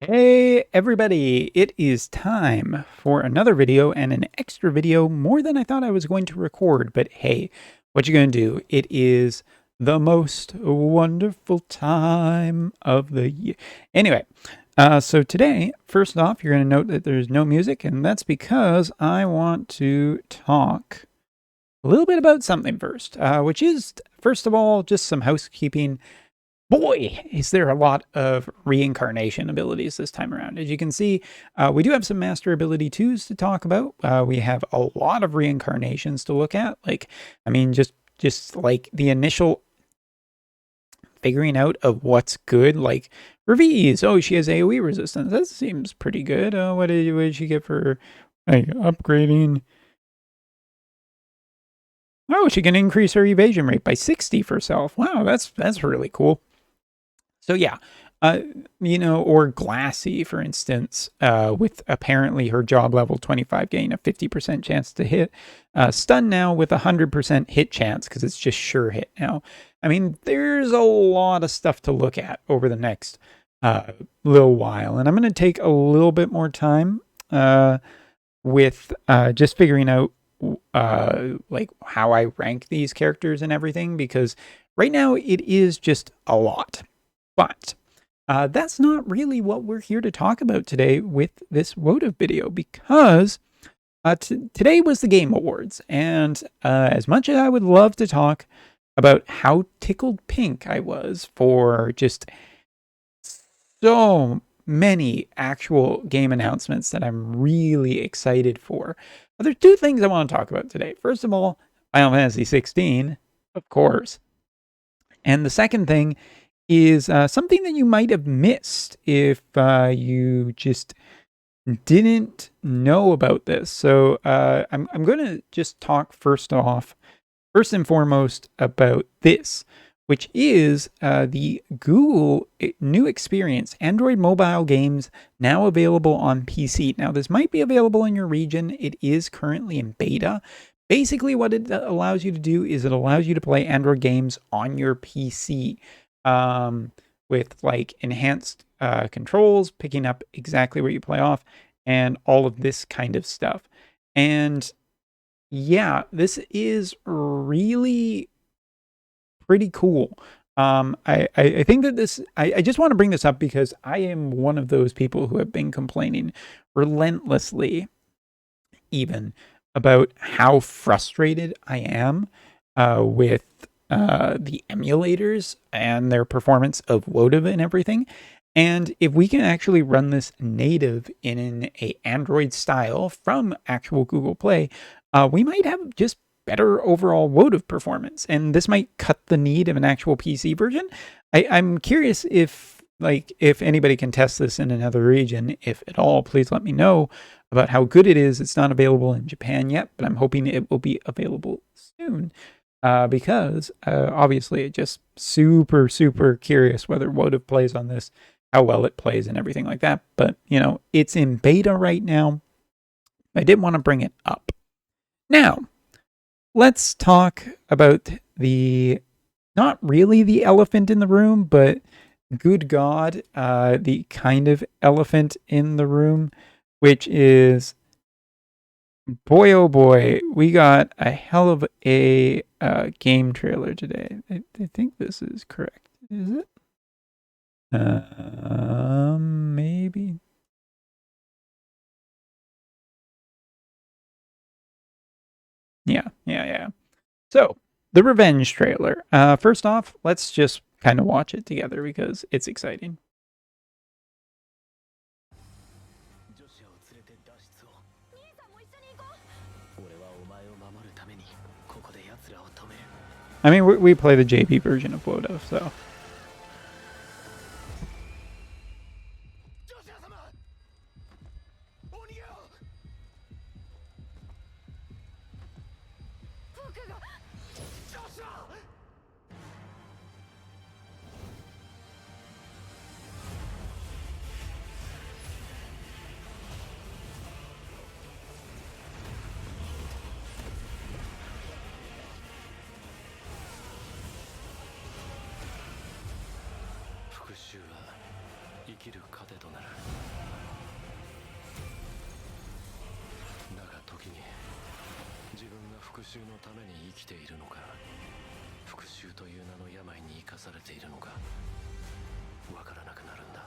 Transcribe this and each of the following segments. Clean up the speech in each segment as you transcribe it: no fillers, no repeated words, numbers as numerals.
Hey everybody, it is time for another video and an extra video, more than I thought I was going to record, but hey, what you gonna do? It is the most wonderful time of the year. Anyway, so today, first off, you're gonna note that there's no music, and that's because I want to talk a little bit about something first, which is, first of all, just some housekeeping. Boy, is there a lot of reincarnation abilities this time around. As you can see, we do have some Master Ability 2s to talk about. We have a lot of reincarnations to look at. Like, I mean, just like the initial figuring out of what's good. Like, Revi's, oh, she has AoE resistance. That seems pretty good. What did she get for like upgrading? Oh, she can increase her evasion rate by 60 for herself. Wow, that's really cool. So yeah, or Glassy, for instance, with apparently her job level 25 gain a 50% chance to hit. Stun now with a 100% hit chance because it's just sure hit now. I mean, there's a lot of stuff to look at over the next little while, and I'm going to take a little bit more time with just figuring out like how I rank these characters and everything, because right now it is just a lot. But that's not really what we're here to talk about today with this Wotv video, because today was the Game Awards, and as much as I would love to talk about how tickled pink I was for just so many actual game announcements that I'm really excited for, there are two things I want to talk about today. First of all, Final Fantasy 16, of course. And the second thing is something that you might have missed if you just didn't know about this. So I'm going to just talk first and foremost about this, which is the Google new experience, Android mobile games now available on PC. Now, this might be available in your region. It is currently in beta. Basically, what it allows you to do is it allows you to play Android games on your PC with like enhanced controls, picking up exactly what you play off, and all of this kind of stuff. And yeah, this is really pretty cool. I think that this, I just want to bring this up because I am one of those people who have been complaining relentlessly, even about how frustrated I am with the emulators and their performance of Wotv and everything. And if we can actually run this native in a Android style from actual Google Play, we might have just better overall Wotv performance. And this might cut the need of an actual PC version. I'm curious if anybody can test this in another region. If at all, please let me know about how good it is. It's not available in Japan yet, but I'm hoping it will be available soon. Because obviously, just super, super curious whether Wotv plays on this, how well it plays, and everything like that. But, it's in beta right now. I did want to bring it up. Now, let's talk about not really the elephant in the room, but good God, the kind of elephant in the room, which is, boy, oh boy, we got a hell of a game trailer today. I think this is correct. Is it? Maybe. Yeah. So, the Revenge trailer. First off, let's just kind of watch it together because it's exciting. I mean, we play the JP version of Wotv, so. 生きる糧となる。だが時に自分が復讐のために生きているのか、復讐という名の病に生かされているのかわからなくなるんだ。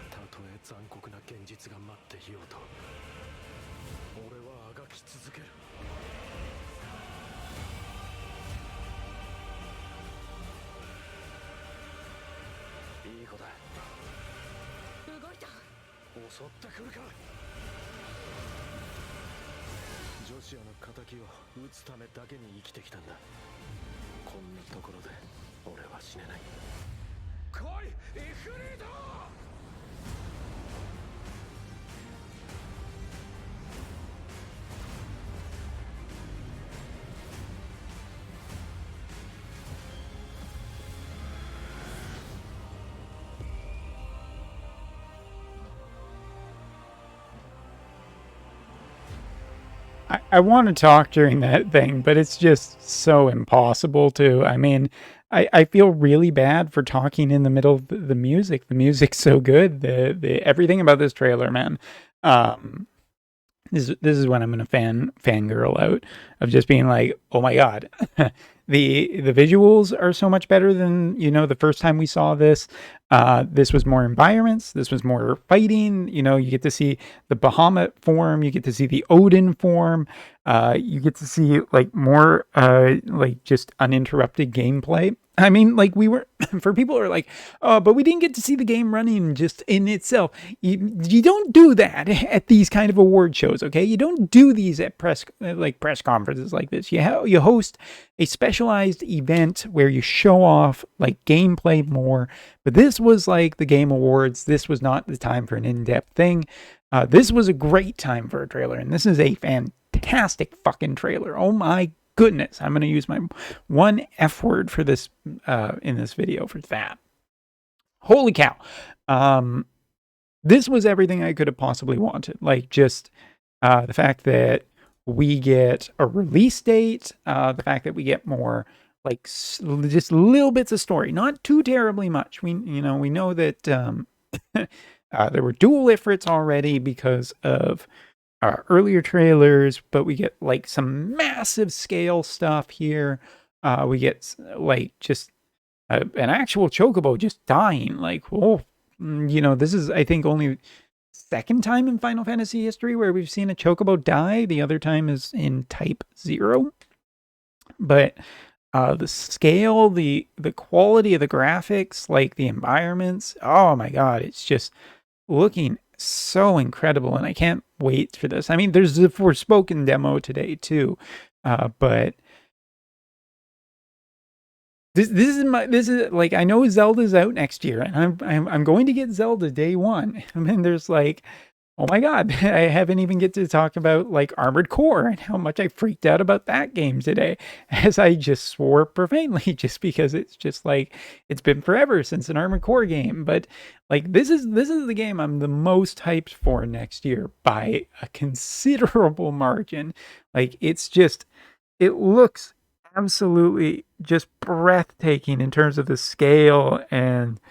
たとえ残酷な現実が待っていようと、俺はあがき続ける。いい子だ。動いた。襲ってくるか。ジョシアの仇を討つためだけに生きてきたんだ。こんなところで俺は死ねない。来いイフリート。I want to talk during that thing, but it's just so impossible to. I mean, I feel really bad for talking in the middle of the music. The music's so good. The everything about this trailer, man. Um, this is when I'm gonna fangirl out of just being like, oh my god, the visuals are so much better than the first time we saw this. This was more environments. This was more fighting. You get to see the Bahamut form. You get to see the Odin form. You get to see like more like just uninterrupted gameplay. I mean, like we were for people who are like, oh, but we didn't get to see the game running just in itself. You don't do that at these kind of award shows, okay? You don't do these at press conferences like this. You host a specialized event where you show off like gameplay more. But this was like the Game Awards. This was not the time for an in-depth thing. This was a great time for a trailer, and this is a fantastic fucking trailer. Oh my goodness. I'm going to use my one F word for this in this video for that. Holy cow. This was everything I could have possibly wanted. Like just the fact that we get a release date, the fact that we get more like just little bits of story, not too terribly much. We know that there were dual ifrits already because of earlier trailers, but we get like some massive scale stuff here. We get like just an actual chocobo just dying. Like, oh, this is I think only second time in Final Fantasy history where we've seen a chocobo die. The other time is in Type 0. But the scale, the quality of the graphics, like the environments, oh my god, it's just looking so incredible, and I can't wait for this. I mean, there's a Forspoken demo today too, but this is like, I know Zelda's out next year, and I'm going to get Zelda day one. I mean, there's like, oh my god, I haven't even get to talk about like Armored Core and how much I freaked out about that game today, as I just swore profanely just because it's just like it's been forever since an Armored Core game. But like this is the game I'm the most hyped for next year by a considerable margin. Like it looks absolutely just breathtaking in terms of the scale and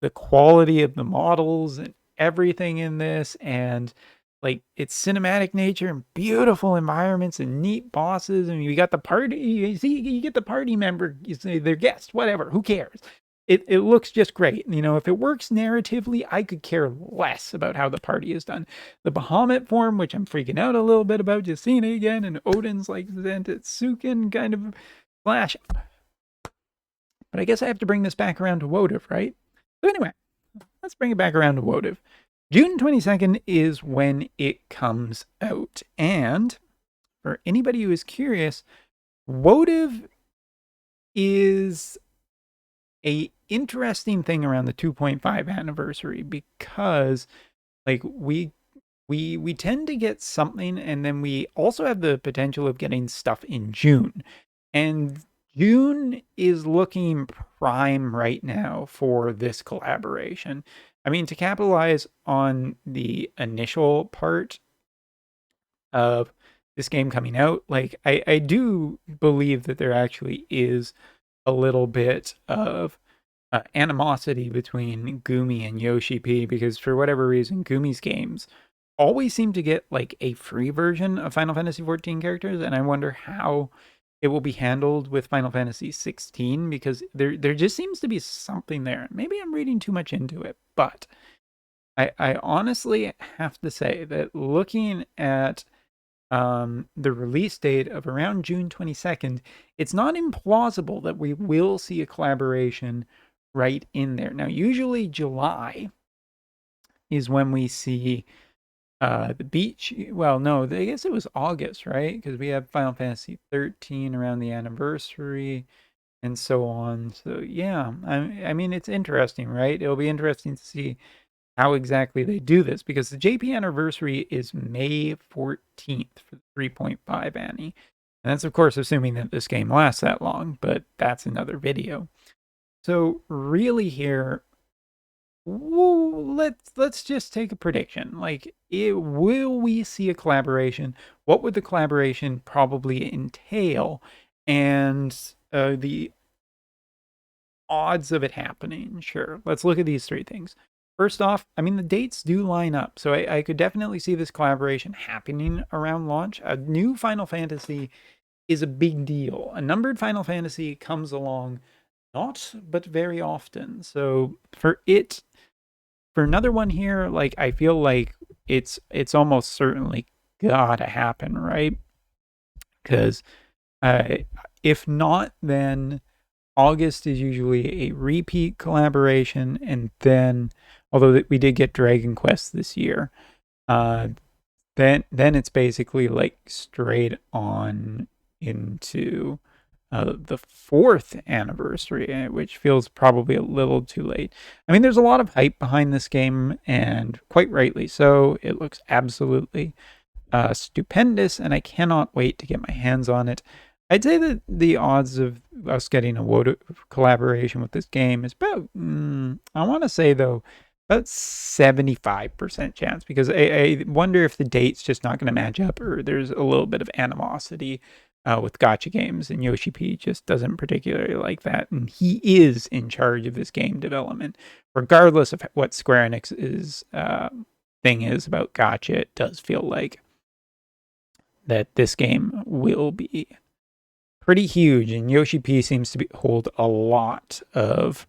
the quality of the models and everything in this, and like its cinematic nature and beautiful environments and neat bosses. I mean, you got the party, you get the party member, you say they're guests, whatever, who cares? It looks just great. If it works narratively, I could care less about how the party is done. The Bahamut form, which I'm freaking out a little bit about just seeing it again, and Odin's like Zentetsuken kind of flash. But I guess I have to bring this back around to Wotv, right? So anyway, let's bring it back around to Wotv. June 22nd is when it comes out. And for anybody who is curious, Wotv is a interesting thing around the 2.5 anniversary because like we tend to get something, and then we also have the potential of getting stuff in June. And June is looking prime right now for this collaboration. I mean, to capitalize on the initial part of this game coming out, like I do believe that there actually is a little bit of animosity between Gumi and Yoshi P, because for whatever reason, Gumi's games always seem to get like a free version of Final Fantasy XIV characters, and I wonder how it will be handled with Final Fantasy XVI, because there just seems to be something there. Maybe I'm reading too much into it, but I honestly have to say that looking at the release date of around June 22nd, it's not implausible that we will see a collaboration right in there. Now, usually July is when we see the beach. Well, no, I guess it was August, right? Because we have Final Fantasy 13 around the anniversary and so on. So yeah, I mean, it's interesting, right? It'll be interesting to see how exactly they do this, because the JP anniversary is May 14th for the 3.5 Annie. And that's, of course, assuming that this game lasts that long, but that's another video. So really here, let's just take a prediction. Like, will we see a collaboration? What would the collaboration probably entail? And the odds of it happening? Sure. Let's look at these three things. First off, I mean, the dates do line up. So I could definitely see this collaboration happening around launch. A new Final Fantasy is a big deal. A numbered Final Fantasy comes along not but very often. So for another one here, like, I feel like it's almost certainly gotta happen, right? Because if not, then August is usually a repeat collaboration, and then, although we did get Dragon Quest this year, then it's basically like straight on into the 4th anniversary, which feels probably a little too late. I mean, there's a lot of hype behind this game, and quite rightly so. It looks absolutely stupendous, and I cannot wait to get my hands on it. I'd say that the odds of us getting a Wotv collaboration with this game is about, I want to say though, about 75% chance, because I wonder if the date's just not going to match up, or there's a little bit of animosity with gacha games, and Yoshi P just doesn't particularly like that, and he is in charge of this game development. Regardless of what Square Enix's thing is about gacha, it does feel like that this game will be pretty huge, and Yoshi P seems to hold a lot of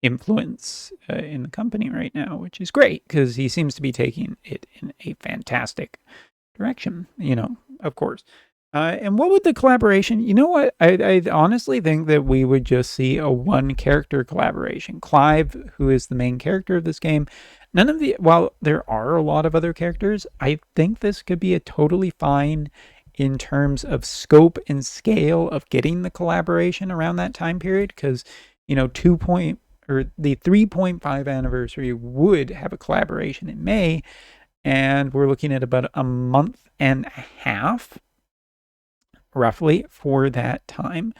influence in the company right now, which is great because he seems to be taking it in a fantastic direction, of course. And what would the collaboration? You know what? I honestly think that we would just see a one character collaboration. Clive, who is the main character of this game, while there are a lot of other characters, I think this could be a totally fine in terms of scope and scale of getting the collaboration around that time period, because the 3.5 anniversary would have a collaboration in May, and we're looking at about a month and a half roughly for that time.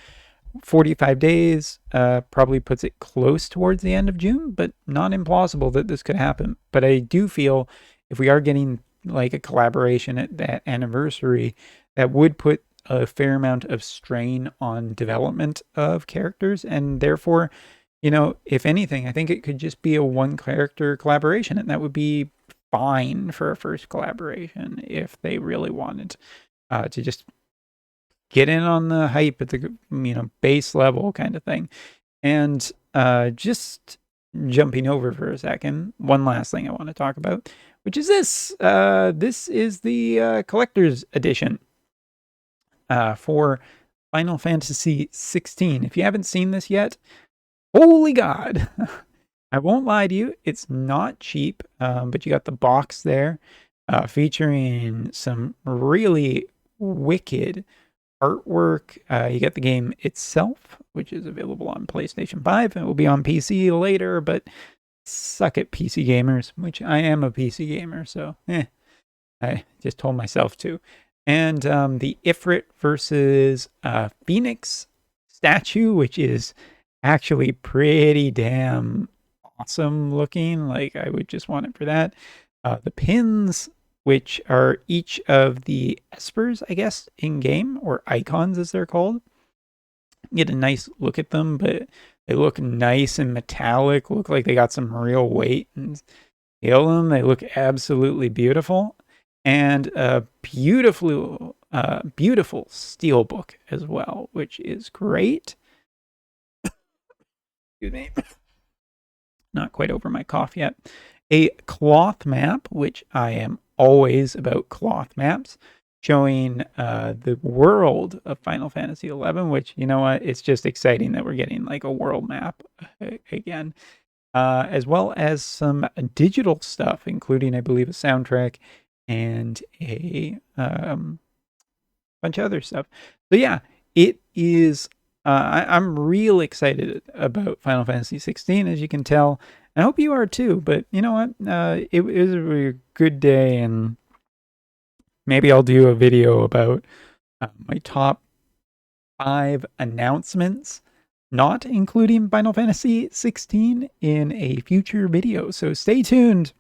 45 days probably puts it close towards the end of June, but not implausible that this could happen. But I do feel if we are getting like a collaboration at that anniversary, that would put a fair amount of strain on development of characters, and therefore, if anything, I think it could just be a one character collaboration, and that would be fine for a first collaboration if they really wanted to just get in on the hype at the base level kind of thing. And just jumping over for a second, one last thing I want to talk about, which is this. This is the collector's edition for Final Fantasy XVI. If you haven't seen this yet, holy God. I won't lie to you, it's not cheap, but you got the box there, featuring some really wicked artwork. You get the game itself, which is available on PlayStation 5. It will be on PC later, but suck it, PC gamers, which I am a PC gamer, so I just told myself to. And the Ifrit versus Phoenix statue, which is actually pretty damn awesome looking. Like, I would just want it for that. The pins, which are each of the espers, I guess, in game, or icons as they're called. Get a nice look at them, but they look nice and metallic, look like they got some real weight, and feel them. They look absolutely beautiful. And a beautiful steelbook as well, which is great. Excuse me. Not quite over my cough yet. A cloth map, which I am always about cloth maps, showing the world of Final Fantasy XI, which, you know what, it's just exciting that we're getting like a world map again. As well as some digital stuff, including, I believe, a soundtrack and a bunch of other stuff. So yeah, it is. I'm real excited about Final Fantasy 16, as you can tell. I hope you are too. But you know what? It was a good day, and maybe I'll do a video about my top 5 announcements, not including Final Fantasy 16, in a future video. So stay tuned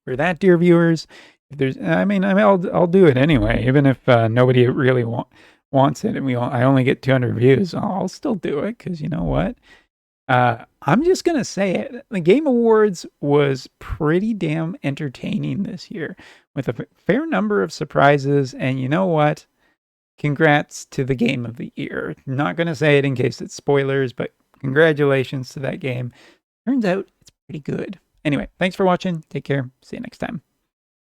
for that, dear viewers. If there's, I'll do it anyway, even if nobody really wants it, and I only get 200 views. I'll still do it, because you know what? I'm just gonna say it. The Game Awards was pretty damn entertaining this year, with a fair number of surprises. And you know what? Congrats to the game of the year. Not gonna say it in case it's spoilers, but congratulations to that game. Turns out it's pretty good. Anyway, thanks for watching. Take care. See you next time.